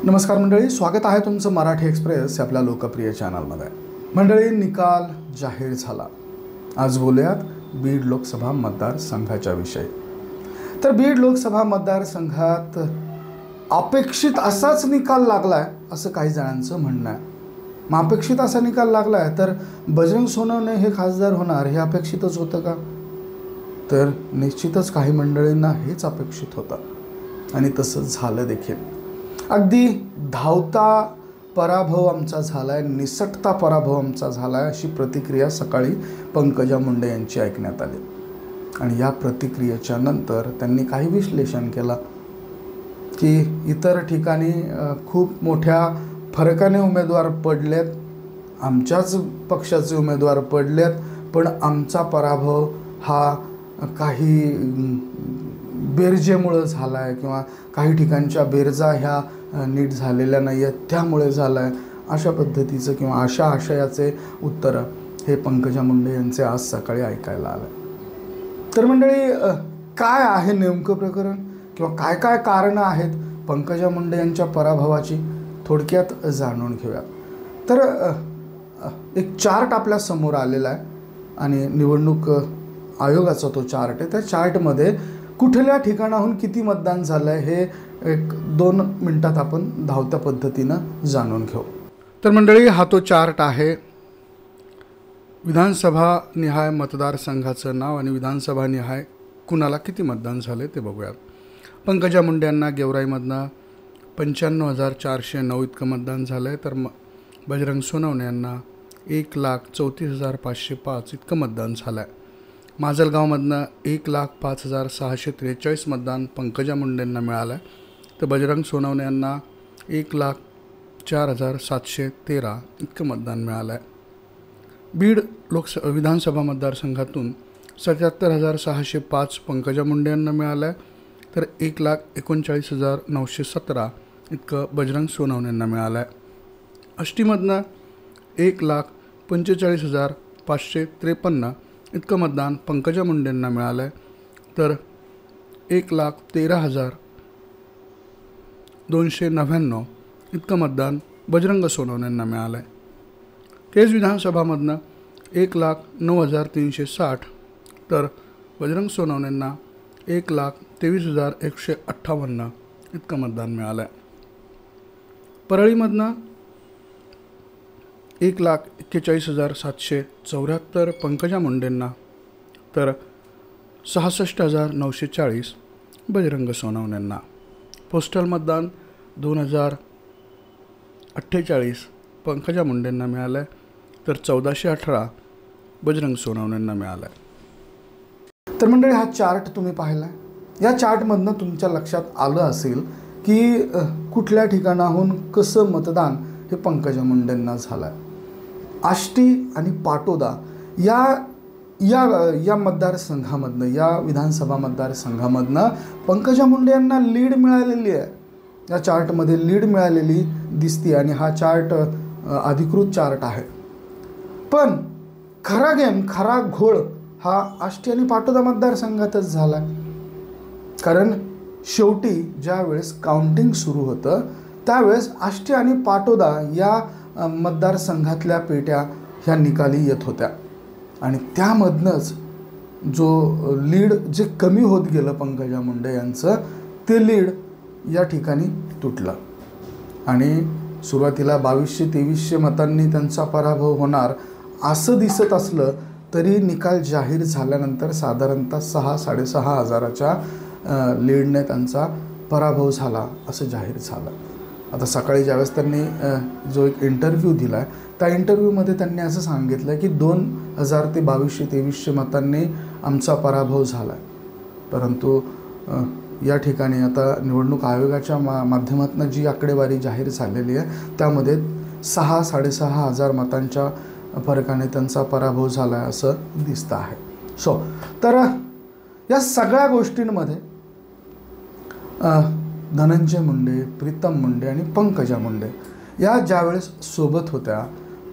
नमस्कार मंडळी, स्वागत आहे तुमचं मराठी एक्सप्रेस या आपल्या लोकप्रिय चॅनलमध्ये। मंडळी, निकाल जाहीर झाला। आज बोलूयात बीड लोकसभा मतदारसंघाच्या विषयी। तर बीड लोकसभा मतदारसंघात अपेक्षित असाच निकाल लागलाय असं काही जणांचं म्हणणं आहे। मग अपेक्षित असा निकाल लागलाय तर बजरंग सोनवणे हे खासदार होणार हे अपेक्षितच होतं का? तर निश्चितच काही मंडळींना हेच अपेक्षित होतं आणि तसंच झालं देखील। अगदी धावता पराभव आमचा झालाय, निसटता पराभव आमचा झालाय अशी प्रतिक्रिया सकाळी पंकजा मुंडे यांची ऐकण्यात आली। आणि या प्रतिक्रियेच्या नंतर त्यांनी काही विश्लेषण केलं की इतर ठिकाणी खूप मोठ्या फरकाने उमेदवार पडलेत, आमच्याच पक्षाचे उमेदवार पडलेत, पण आमचा पराभव हा काही बेरजेमुळे झाला आहे किंवा काही ठिकाणच्या बेरजा ह्या नीट झालेल्या नाही आहेत त्यामुळे झाला आहे, अशा पद्धतीचं किंवा अशा आशयाचे उत्तर हे पंकजा मुंडे यांचे आज सकाळी ऐकायला आलं। तर मंडळी, काय आहे नेमकं प्रकरण किंवा काय काय कारणं आहेत पंकजा मुंडे यांच्या पराभवाची थोडक्यात जाणून घेऊया। तर एक चार्ट आपल्या समोर आलेला आहे आणि निवडणूक आयोगाचा तो चार्ट आहे। त्या चार्टमध्ये कुठल्या ठिकाणाहून किती मतदान झालं आहे हे एक 2 मिनिटात आपण धावत्या पद्धतीनं जाणून घेऊ। तर मंडळी, हा तो चार्ट आहे। विधानसभा निहाय मतदारसंघाचं नाव आणि विधानसभा निहाय कुणाला किती मतदान झाले ते बघूयात। पंकजा मुंडे यांना गेवराईमधनं 95,409 इतकं मतदान झालं आहे, तर बजरंग सोनवणे यांना 1,34,505 इतकं मतदान झालं आहे। माजलगावमधनं 1,05,643 मतदान पंकजा मुंडेंना मिळालं आहे, तर बजरंग सोनवणे यांना 1,04,713 इतकं मतदान मिळालं आहे। बीड विधानसभा मतदारसंघातून 77,605 पंकजा मुंडे यांना मिळालं आहे, तर 1,39,917 इतकं बजरंग सोनवणे यांना मिळालं आहे। आष्टीमधनं 1,45,553 इतकं मतदान पंकजा मुंडेंना मिळालं आहे, तर 1,13,299 इतकं मतदान बजरंग सोनवणेंना मिळालं आहे। केज विधानसभामधनं 1,09,360 तर बजरंग सोनवणेंना 1,23,158 इतकं मतदान मिळालं आहे। परळीमधनं 1,41,774 पंकजा मुंडेंना तर 66,940 बजरंग सोनवणेंना। पोस्टल मतदान 2,048 पंकजा मुंडेंना मिळालं आहे, तर 1,418 बजरंग सोनवणेंना मिळालं आहे। तर मंडळी, हा चार्ट तुम्ही पाहिला आहे। या चार्टमधनं तुमच्या लक्षात आलं असेल की कुठल्या ठिकाणाहून कसं मतदान हे पंकजा मुंडेंना झालं आहे। आष्टी आणि पाटोदा या या या मतदारसंघामधनं, या विधानसभा मतदारसंघामधनं पंकजा मुंडे यांना लीड मिळालेली आहे। या चार्टमध्ये लीड मिळालेली दिसते आणि हा चार्ट अधिकृत चार्ट आहे। पण खरा गेम, खरा घोळ हा आष्टी आणि पाटोदा मतदारसंघातच झाला, कारण शेवटी ज्या वेळेस काउंटिंग सुरू होतं त्यावेळेस आष्टी आणि पाटोदा या मतदारसंघातल्या पेट्या ह्या निकाली येत होत्या आणि त्यामधनंच जो लीड जे कमी होत गेलं पंकजा मुंडे यांचं, ते लीड या ठिकाणी तुटलं आणि सुरुवातीला 2,200-2,300 मतांनी त्यांचा पराभव होणार असं दिसत असलं तरी निकाल जाहीर झाल्यानंतर साधारणतः 6,000-6,500 हजाराच्या लीडने त्यांचा पराभव झाला असं जाहीर झालं। आता सकाळी ज्यावेळेस त्यांनी जो एक इंटरव्ह्यू दिला आहे त्या इंटरव्ह्यूमध्ये त्यांनी असं सांगितलं की 2,000 ते 2,200-2,300 मतांनी आमचा पराभव झाला आहे। परंतु या ठिकाणी आता निवडणूक आयोगाच्या माध्यमातून जी आकडेवारी जाहीर झालेली आहे त्यामध्ये 6,000-6,500 मतांच्या फरकाने त्यांचा पराभव झाला आहे असं दिसतं आहे। तर या सगळ्या गोष्टींमध्ये धनंजय मुंडे, प्रीतम मुंडे आणि पंकजा मुंडे या ज्यावेळेस सोबत होत्या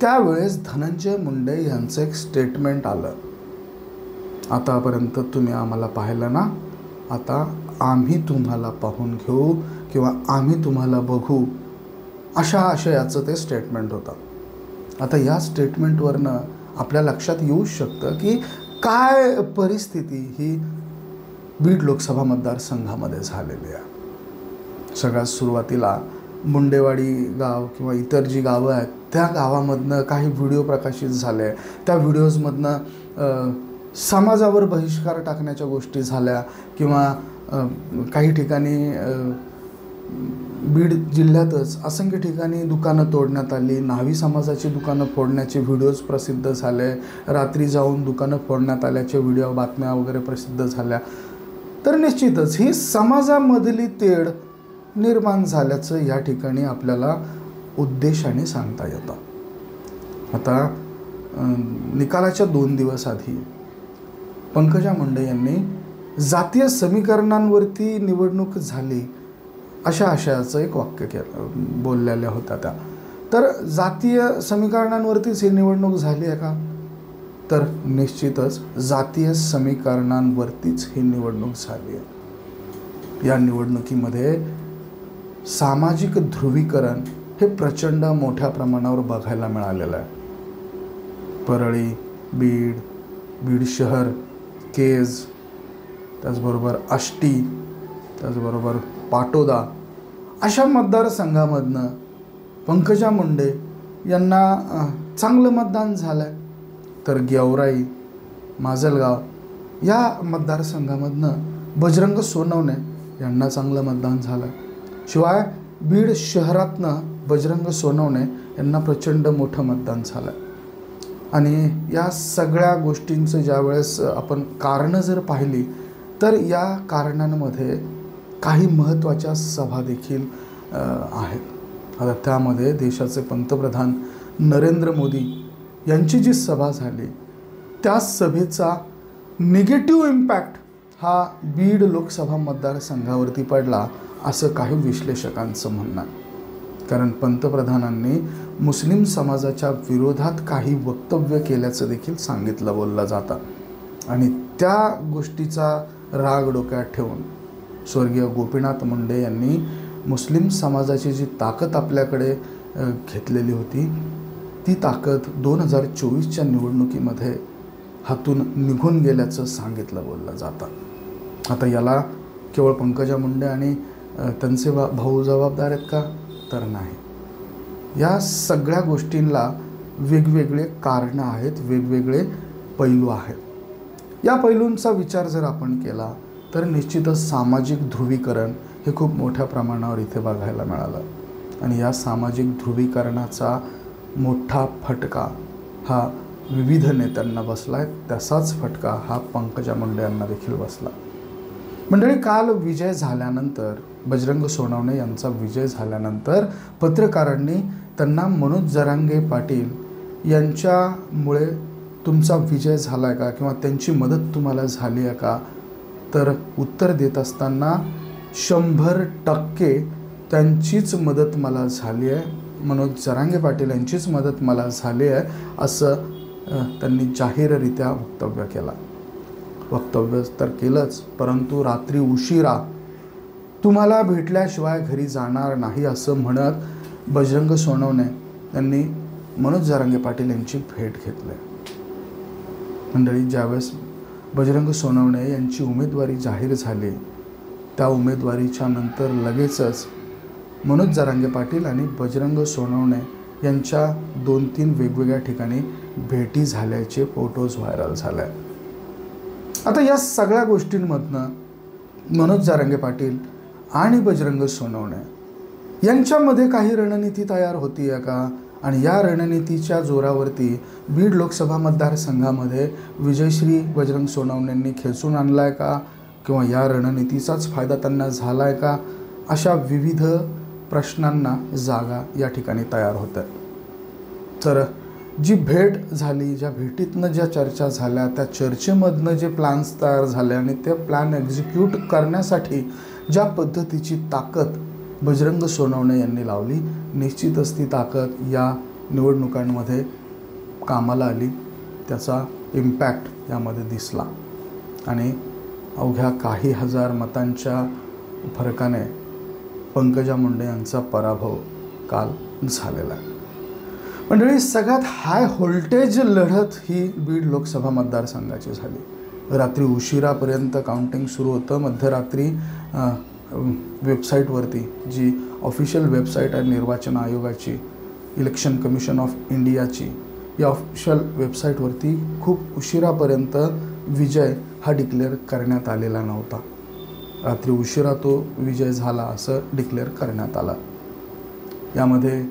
त्यावेळेस धनंजय मुंडे यांचं एक स्टेटमेंट आलं, आतापर्यंत तुम्ही आम्हाला पाहिलं ना, आता आम्ही तुम्हाला पाहून घेऊ किंवा आम्ही तुम्हाला बघू अशा आशयाचं ते स्टेटमेंट होतं. आता या स्टेटमेंटवरनं आपल्या लक्षात येऊ शकतं की काय परिस्थिती ही बीड लोकसभा मतदारसंघामध्ये झालेली आहे. सगळ्यात सुरुवातीला मुंडेवाडी गाव किंवा इतर जी गावं आहेत त्या गावामधनं काही व्हिडिओ प्रकाशित झाले. त्या व्हिडिओजमधनं समाजावर बहिष्कार टाकण्याच्या गोष्टी झाल्या किंवा काही ठिकाणी बीड जिल्ह्यातच असंख्य ठिकाणी दुकानं तोडण्यात आली. न्हावी समाजाची दुकानं फोडण्याचे व्हिडिओज प्रसिद्ध झाले. रात्री जाऊन दुकानं फोडण्यात आल्याचे व्हिडिओ बातम्या वगैरे प्रसिद्ध झाल्या. तर निश्चितच ही समाजामधली तेढ निर्माण झाल्याचं या ठिकाणी आपल्याला उद्देशाने सांगता येतं. आता निकालाच्या 2 दिवस आधी पंकजा मुंडे यांनी जातीय समीकरणांवरती निवडणूक झाली अशा आशयाचं एक वाक्य बोललेल्या होत्या त्या. तर जातीय समीकरणांवरतीच ही निवडणूक झाली आहे का? तर निश्चितच जातीय समीकरणांवरतीच ही निवडणूक झाली आहे. या निवडणुकीमध्ये सामाजिक ध्रुवीकरण हे प्रचंड मोठ्या प्रमाणावर बघायला मिळालेलं आहे. परळी, बीड शहर, केज, त्याचबरोबर आष्टी, त्याचबरोबर पाटोदा अशा मतदारसंघामधनं पंकजा मुंडे यांना चांगलं मतदान झालं आहे. तर गेवराई, माजलगाव या मतदारसंघामधनं बजरंग सोनवणे यांना चांगलं मतदान झालं. शिवाय बीड शहरातनं बजरंग सोनवणे यांना प्रचंड मोठं मतदान झालं. आणि या सगळ्या गोष्टींचं ज्यावेळेस आपण कारणं जर पाहिली तर या कारणांमध्ये काही महत्त्वाच्या सभा देखील आहेत. आता त्यामध्ये देशाचे पंतप्रधान नरेंद्र मोदी यांची जी सभा झाली त्या सभेचा निगेटिव्ह इम्पॅक्ट हा बीड लोकसभा मतदारसंघावरती पडला असं काही विश्लेषकांचं म्हणणं आहे. कारण पंतप्रधानांनी मुस्लिम समाजाच्या विरोधात काही वक्तव्य केल्याचं देखील बोललं जातं. आणि त्या गोष्टीचा राग डोक्यात ठेवून स्वर्गीय गोपीनाथ मुंडे यांनी मुस्लिम समाजाची जी ताकद आपल्याकडे घेतलेली होती ती ताकद 2024च्या निवडणुकीमध्ये हातून निघून गेल्याचं बोललं जातं. आता याला केवळ पंकजा मुंडे आणि त्यांचे भाऊ जबाबदार आहेत का? तर नाही. या सगळ्या गोष्टींना वेगवेगळे कारणं आहेत, वेगवेगळे पैलू आहेत. या पैलूंचा विचार जर आपण केला तर निश्चितच सामाजिक ध्रुवीकरण हे खूप मोठ्या प्रमाणावर इथे बघायला मिळालं. आणि या सामाजिक ध्रुवीकरणाचा मोठा फटका हा विविध नेत्यांना बसला आहे. तसाच फटका हा पंकजा मुंडे यांना देखील बसला. मंडळी, काल विजय झाल्यानंतर, बजरंग सोनवणे यांचा विजय झाल्यानंतर पत्रकारांनी त्यांना मनोज जरांगे पाटील यांच्यामुळे तुमचा विजय झाला आहे का किंवा त्यांची मदत तुम्हाला झाली आहे का, तर उत्तर देत असताना 100% त्यांचीच मदत मला झाली आहे, मनोज जरांगे पाटील यांचीच मदत मला झाली आहे असं त्यांनी जाहीररित्या वक्तव्य तर केलंच, परंतु रात्री उशिरा तुम्हाला भेटल्याशिवाय घरी जाणार नाही असं म्हणत बजरंग सोनवणे यांनी मनोज जरांगे पाटील यांची भेट घेतली. मंडळी, ज्यावेळेस बजरंग सोनवणे यांची उमेदवारी जाहीर झाली त्या उमेदवारीच्या नंतर लगेचच मनोज जरांगे पाटील आणि बजरंग सोनवणे यांच्या 2-3 वेगवेगळ्या ठिकाणी भेटी झाल्याचे फोटोज व्हायरल झाले. आता या सगळ्या गोष्टींमधनं मनोज जरांगे पाटील आणि बजरंग सोनवणे यांच्यामध्ये काही रणनीती तयार होती आहे का? आणि या रणनीतीच्या जोरावरती बीड लोकसभा मतदारसंघामध्ये विजयश्री बजरंग सोनवणेंनी खेचून आणला आहे का? किंवा या रणनीतीचाच फायदा त्यांना झाला आहे का? अशा विविध प्रश्नांना जागा या ठिकाणी तयार होत आहे. तर जी भेट झाली, ज्या भेटीतनं ज्या चर्चा झाल्या, त्या चर्चेमधनं जे प्लॅन्स तयार झाले आणि ते प्लॅन एक्झिक्यूट करण्यासाठी ज्या पद्धतीची ताकद बजरंग सोनवणे यांनी लावली, निश्चितच ती ताकद या निवडणुकांमध्ये कामाला आली. त्याचा इम्पॅक्ट यामध्ये दिसला आणि अवघ्या काही हजार मतांच्या फरकाने पंकजा मुंडे यांचा पराभव काल झालेला आहे. मंडळी, सगळ्यात हाय व्होल्टेज लढत ही बीड लोकसभा मतदारसंघाची झाली. रात्री उशिरापर्यंत काउंटिंग सुरू होतं. मध्यरात्री वेबसाईटवरती, जी ऑफिशियल वेबसाईट आहे निर्वाचन आयोगाची, इलेक्शन कमिशन ऑफ इंडियाची, या ऑफिशियल वेबसाईटवरती खूप उशिरापर्यंत विजय हा डिक्लेअर करण्यात आलेला नव्हता. रात्री उशिरा तो विजय झाला असं डिक्लेअर करण्यात आला. यामध्ये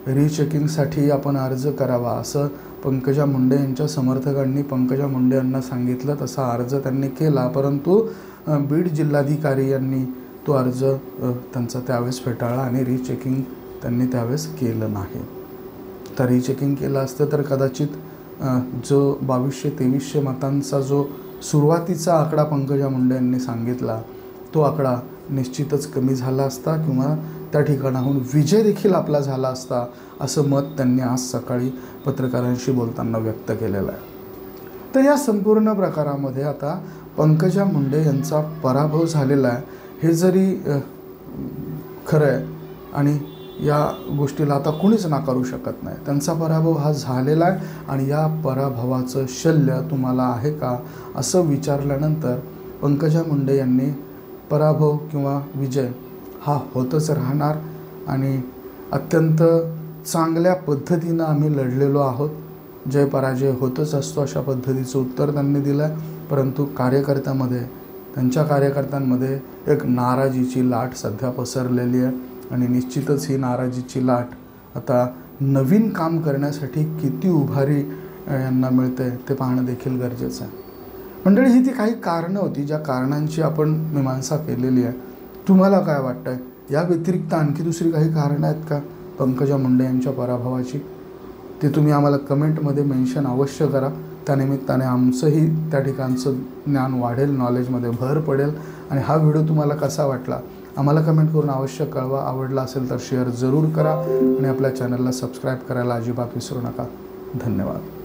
रिचेकिंगसाठी आपण अर्ज करावा असं पंकजा मुंडे यांच्या समर्थकांनी पंकजा मुंडे यांना सांगितलं. तसा अर्ज त्यांनी केला, परंतु बीड जिल्हाधिकारी यांनी तो अर्ज त्यांचा त्यावेळेस फेटाळला आणि रिचेकिंग त्यांनी त्यावेळेस केलं नाही. तर रिचेकिंग केलं असतं तर कदाचित जो 2200-2300 मतांचा जो सुरुवातीचा आकडा पंकजा मुंडे यांनी सांगितला, तो आकडा निश्चितच कमी झाला असता किंवा त्या ठिकाणाहून विजय देखील आपला झाला असता, असं मत त्यांनी आज सकाळी पत्रकारांशी बोलताना व्यक्त केलेलं आहे. तर या संपूर्ण प्रकारामध्ये आता पंकजा मुंडे यांचा पराभव झालेला आहे हे जरी खरं आहे आणि या गोष्टीला आता कोणीच नाकारू शकत नाही. त्यांचा पराभव हा झालेला आहे आणि या पराभवाचं शल्य तुम्हाला आहे का असं विचारल्यानंतर पंकजा मुंडे यांनी पराभव किंवा विजय हा होतच राहणार आणि अत्यंत चांगल्या पद्धतीनं आम्ही लढलेलो आहोत, जय पराजय होतच असतो अशा पद्धतीचं उत्तर त्यांनी दिलं आहे. परंतु त्यांच्या कार्यकर्त्यांमध्ये एक नाराजीची लाट सध्या पसरलेली आहे आणि निश्चितच ही नाराजीची लाट आता नवीन काम करण्यासाठी किती उभारी यांना मिळते ते पाहणं देखील गरजेचं आहे. मंडळी, ही ती काही कारणं होती ज्या कारणांची आपण मीमांसा केलेली आहे. तुम्हाला काय वाटतं, या व्यतिरिक्त आणखी दुसरी काही कारणं आहेत का पंकजा मुंडे यांच्या पराभवाची? ते तुम्ही आम्हाला कमेंटमध्ये मेन्शन अवश्य करा. त्यानिमित्ताने आमचंही त्या ठिकाणचं ज्ञान वाढेल, नॉलेजमध्ये भर पडेल. आणि हा व्हिडिओ तुम्हाला कसा वाटला आम्हाला कमेंट करून अवश्य कळवा. आवडला असेल तर शेअर जरूर करा आणि आपल्या चॅनलला सबस्क्राईब करायला अजिबात विसरू नका. धन्यवाद.